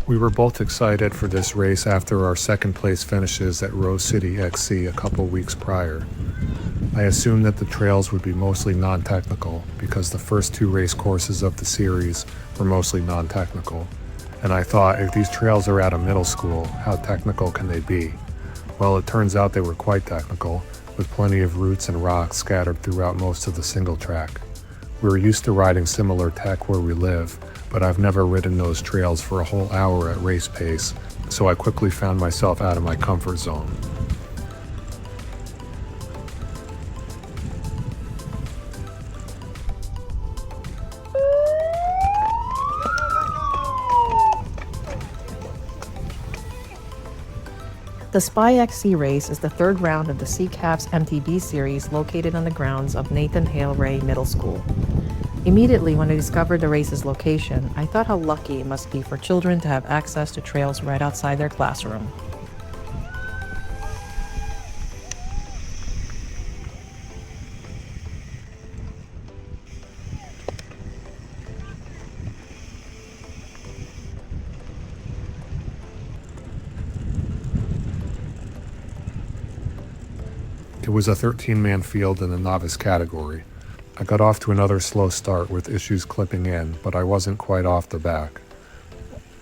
We were both excited for this race after our second place finishes at Rose City XC a couple weeks prior. I assumed that the trails would be mostly non-technical because the first two race courses of the series were mostly non-technical, and I thought, if these trails are at a middle school, how technical can they be? Well, it turns out they were quite technical, with plenty of roots and rocks scattered throughout most of the single track. We were used to riding similar tech where we live, but I've never ridden those trails for a whole hour at race pace, so I quickly found myself out of my comfort zone. The Spy XC race is the third round of the CCAP's MTB series located on the grounds of Nathan Hale-Ray Middle School. Immediately when I discovered the race's location, I thought how lucky it must be for children to have access to trails right outside their classroom. It was a 13-man field in the novice category. I got off to another slow start with issues clipping in, but I wasn't quite off the back.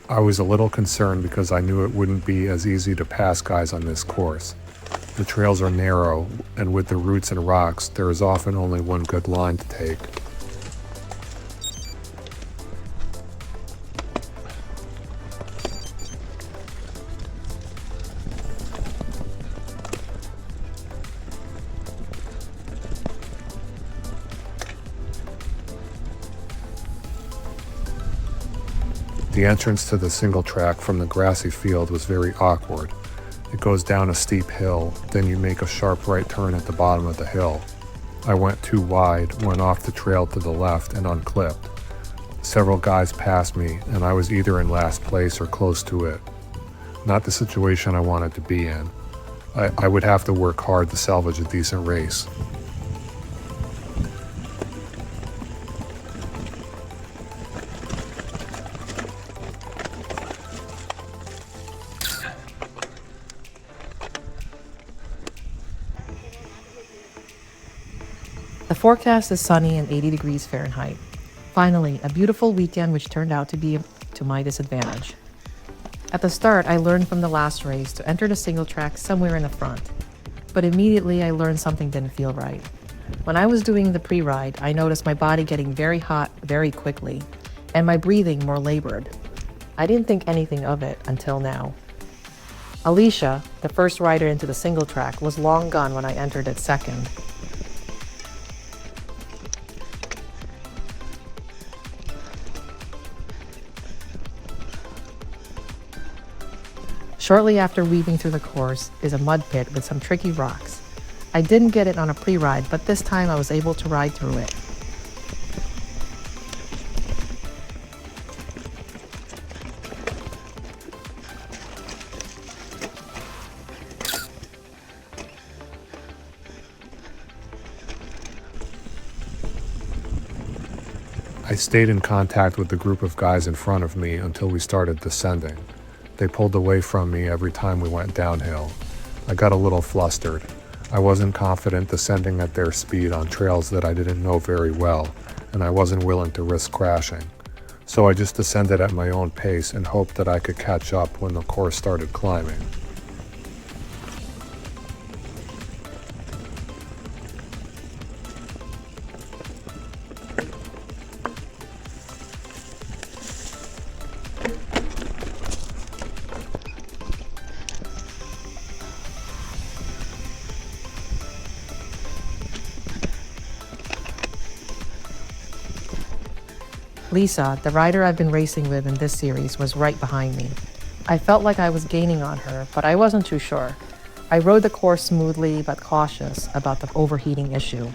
I was a little concerned because I knew it wouldn't be as easy to pass guys on this course. The trails are narrow, and with the roots and rocks, there is often only one good line to take. The entrance to the single track from the grassy field was very awkward. It goes down a steep hill, then you make a sharp right turn at the bottom of the hill. I went too wide, went off the trail to the left and unclipped. Several guys passed me, and I was either in last place or close to it. Not the situation I wanted to be in. I would have to work hard to salvage a decent race. The forecast is sunny and 80 degrees Fahrenheit. Finally, a beautiful weekend which turned out to be to my disadvantage. At the start, I learned from the last race to enter the single track somewhere in the front, but immediately I learned something didn't feel right. When I was doing the pre-ride, I noticed my body getting very hot very quickly, and my breathing more labored. I didn't think anything of it until now. Alicia, the first rider into the single track, was long gone when I entered it second. Shortly after weaving through the course is a mud pit with some tricky rocks. I didn't get it on a pre-ride, but this time I was able to ride through it. I stayed in contact with the group of guys in front of me until we started descending. They pulled away from me every time we went downhill. I got a little flustered. I wasn't confident descending at their speed on trails that I didn't know very well, and I wasn't willing to risk crashing. So I just descended at my own pace and hoped that I could catch up when the course started climbing. Lisa, the rider I've been racing with in this series, was right behind me. I felt like I was gaining on her, but I wasn't too sure. I rode the course smoothly but cautious about the overheating issue.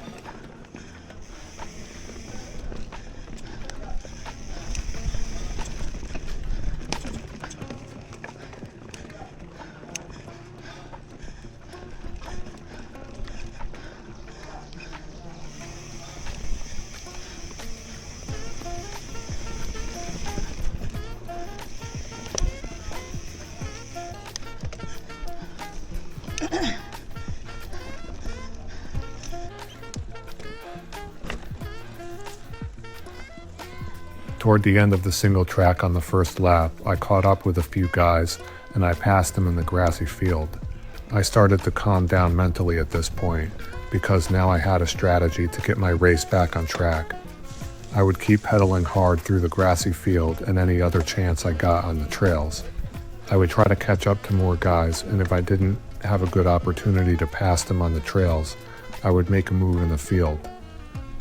Toward the end of the single track on the first lap, I caught up with a few guys and I passed them in the grassy field. I started to calm down mentally at this point because now I had a strategy to get my race back on track. I would keep pedaling hard through the grassy field and any other chance I got on the trails. I would try to catch up to more guys, and if I didn't have a good opportunity to pass them on the trails, I would make a move in the field.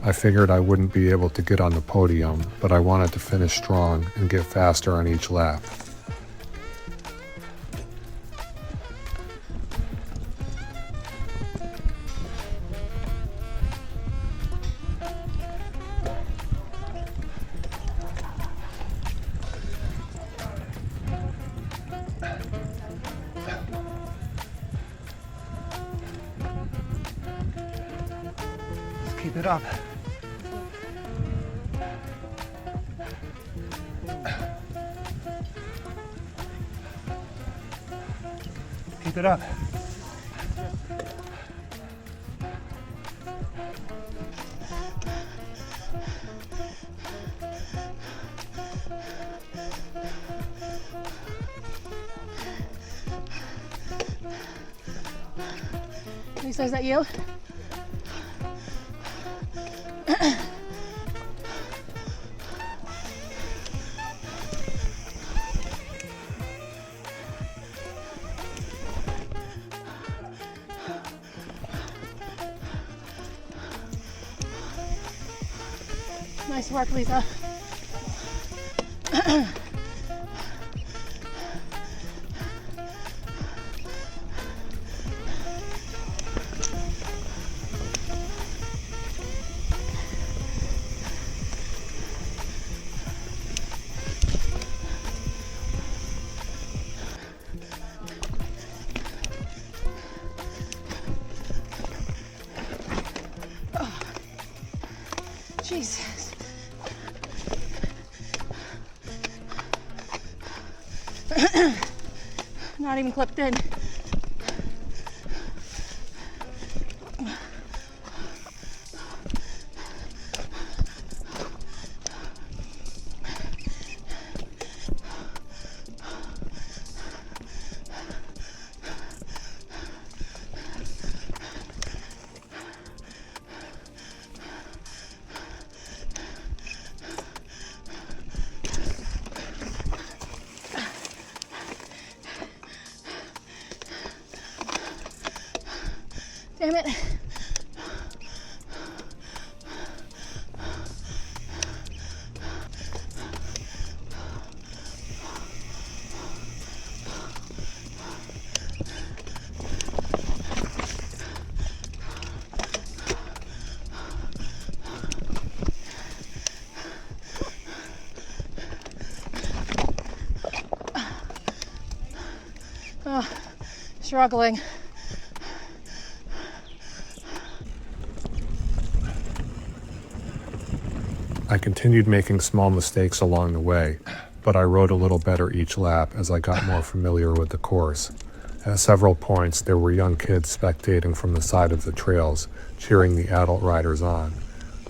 I figured I wouldn't be able to get on the podium, but I wanted to finish strong and get faster on each lap. Keep it up. Keep it up. Lisa, is that you? Nice work, Lisa. Jesus. Not even clipped in. Damn it. Oh, struggling. I continued making small mistakes along the way, but I rode a little better each lap as I got more familiar with the course. At several points, there were young kids spectating from the side of the trails, cheering the adult riders on.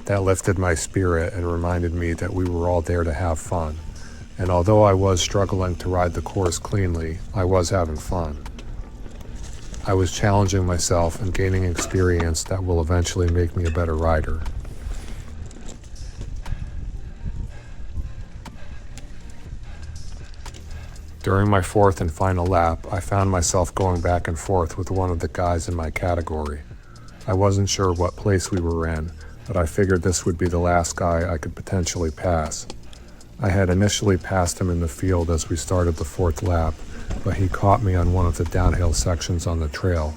That lifted my spirit and reminded me that we were all there to have fun. And although I was struggling to ride the course cleanly, I was having fun. I was challenging myself and gaining experience that will eventually make me a better rider. During my fourth and final lap, I found myself going back and forth with one of the guys in my category. I wasn't sure what place we were in, but I figured this would be the last guy I could potentially pass. I had initially passed him in the field as we started the fourth lap, but he caught me on one of the downhill sections on the trail.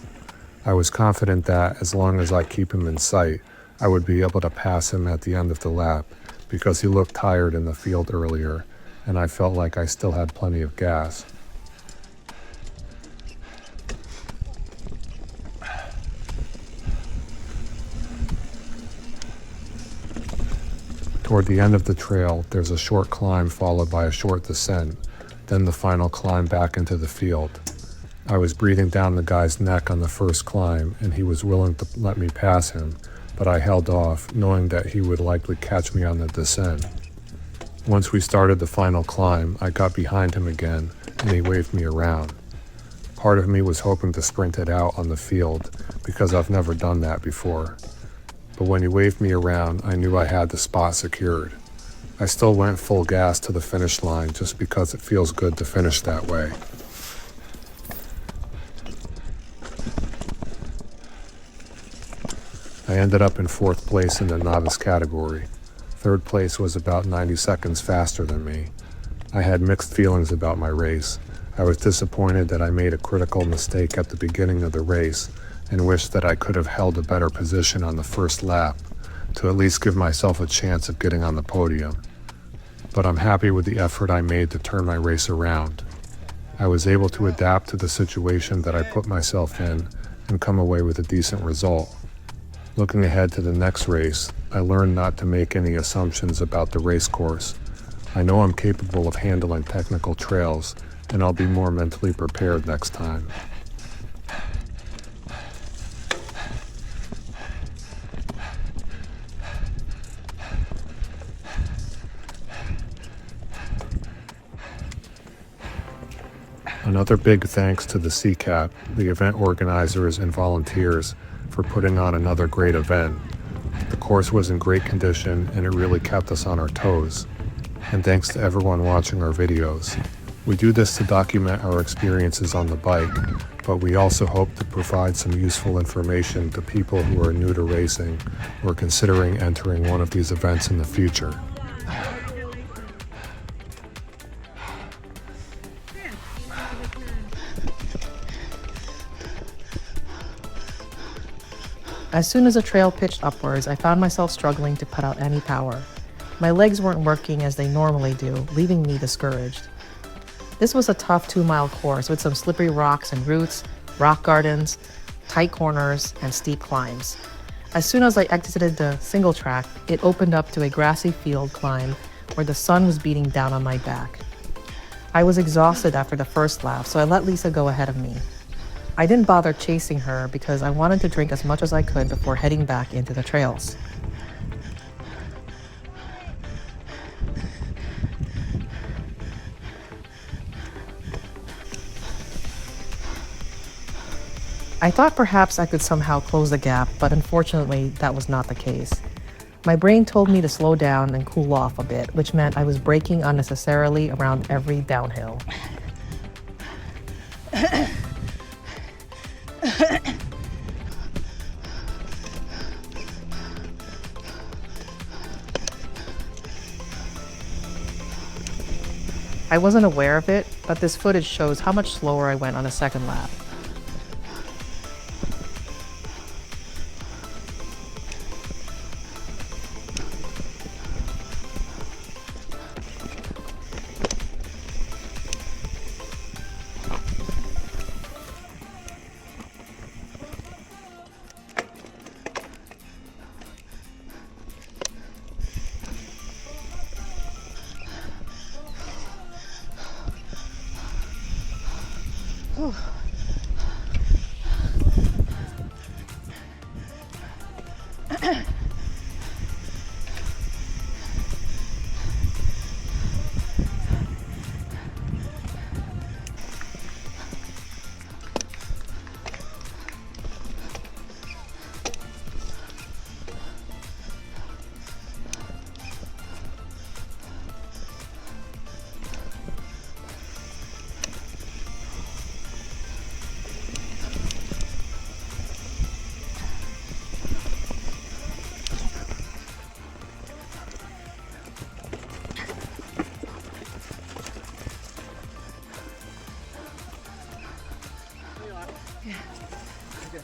I was confident that as long as I keep him in sight, I would be able to pass him at the end of the lap because he looked tired in the field earlier, and I felt like I still had plenty of gas. Toward the end of the trail, there's a short climb followed by a short descent, then the final climb back into the field. I was breathing down the guy's neck on the first climb, and he was willing to let me pass him, but I held off, knowing that he would likely catch me on the descent. Once we started the final climb, I got behind him again, and he waved me around. Part of me was hoping to sprint it out on the field, because I've never done that before. But when he waved me around, I knew I had the spot secured. I still went full gas to the finish line just because it feels good to finish that way. I ended up in 4th place in the novice category. 3rd place was about 90 seconds faster than me. I had mixed feelings about my race. I was disappointed that I made a critical mistake at the beginning of the race and wished that I could have held a better position on the first lap to at least give myself a chance of getting on the podium. But I'm happy with the effort I made to turn my race around. I was able to adapt to the situation that I put myself in and come away with a decent result. Looking ahead to the next race, I learned not to make any assumptions about the race course. I know I'm capable of handling technical trails, and I'll be more mentally prepared next time. Another big thanks to the CCAP, the event organizers and volunteers, for putting on another great event. The course was in great condition and it really kept us on our toes. And thanks to everyone watching our videos. We do this to document our experiences on the bike, but we also hope to provide some useful information to people who are new to racing or considering entering one of these events in the future. As soon as the trail pitched upwards, I found myself struggling to put out any power. My legs weren't working as they normally do, leaving me discouraged. This was a tough 2-mile course with some slippery rocks and roots, rock gardens, tight corners, and steep climbs. As soon as I exited the single track, it opened up to a grassy field climb where the sun was beating down on my back. I was exhausted after the first lap, so I let Lisa go ahead of me. I didn't bother chasing her because I wanted to drink as much as I could before heading back into the trails. I thought perhaps I could somehow close the gap, but unfortunately that was not the case. My brain told me to slow down and cool off a bit, which meant I was braking unnecessarily around every downhill. I wasn't aware of it, but this footage shows how much slower I went on the second lap.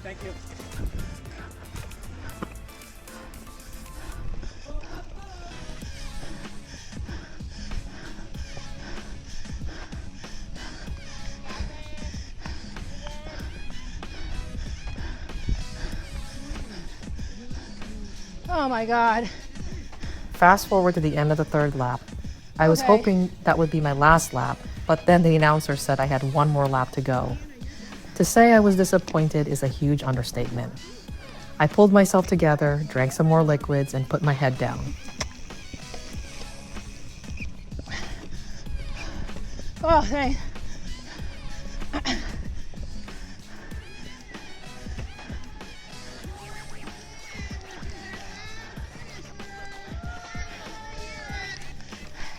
Thank you. Oh my God. Fast forward to the end of the third lap. I was Okay. hoping that would be my last lap, but then the announcer said I had one more lap to go. To say I was disappointed is a huge understatement. I pulled myself together, drank some more liquids, and put my head down. Oh, thanks.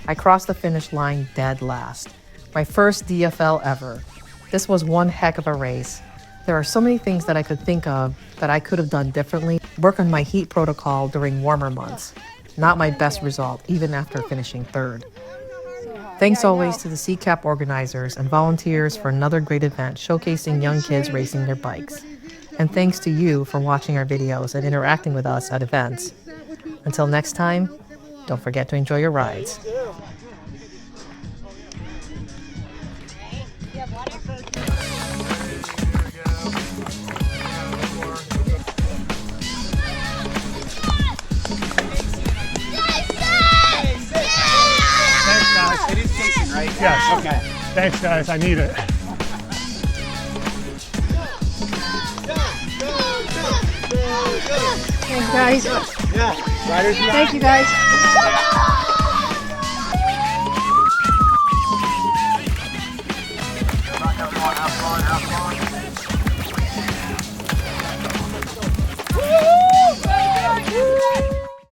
I crossed the finish line dead last. My first DFL ever. This was one heck of a race. There are so many things that I could think of that I could have done differently. Work on my heat protocol during warmer months. Not my best result, even after finishing third. Thanks always to the CCAP organizers and volunteers for another great event showcasing young kids racing their bikes. And thanks to you for watching our videos and interacting with us at events. Until next time, don't forget to enjoy your rides. It is Jason, right? Yes. Okay. Thanks, guys. I need it. Thanks, guys. Yeah. Riders. Thank you, guys.